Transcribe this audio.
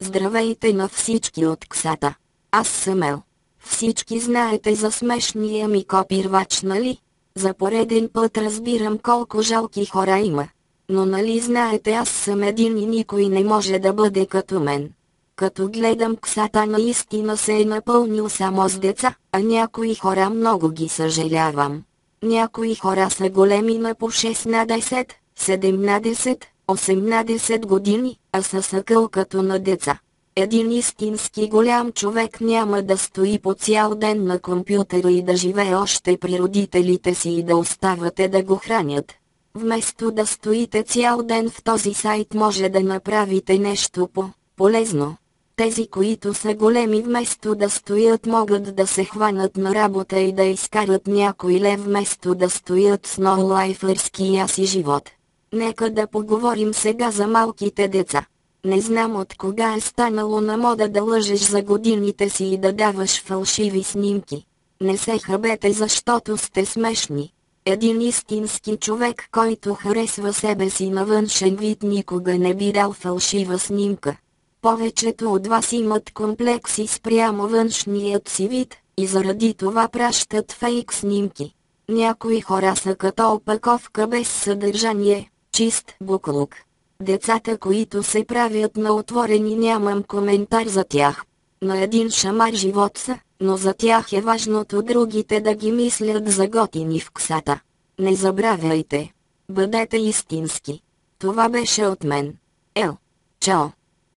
Здравейте на всички от Ксата. Аз съм Ел. Всички знаете за смешния ми копирвач, нали? За пореден път разбирам колко жалки хора има. Но нали знаете, аз съм един и никой не може да бъде като мен. Като гледам Ксата, наистина се е напълнил само с деца, а някои хора много ги съжалявам. Някои хора са големи на по 16, 17, 18 години, а са съкъл като на деца. Един истински голям човек няма да стои по цял ден на компютъра и да живее още при родителите си и да оставате да го хранят. Вместо да стоите цял ден в този сайт, може да направите нещо полезно. Тези, които са големи, вместо да стоят, могат да се хванат на работа и да изкарат някой лев, вместо да стоят с ноулайфърския си живот. Нека да поговорим сега за малките деца. Не знам от кога е станало на мода да лъжеш за годините си и да даваш фалшиви снимки. Не се хабете, защото сте смешни. Един истински човек, който харесва себе си на външен вид, никога не би дал фалшива снимка. Повечето от вас имат комплекси спрямо външният си вид и заради това пращат фейк снимки. Някои хора са като опаковка без съдържание, чист буклук. Децата, които се правят на отворени, нямам коментар за тях. На един шамар живот са, но за тях е важното другите да ги мислят за готини в Ксата. Не забравяйте. Бъдете истински. Това беше от мен. Ел. Чао.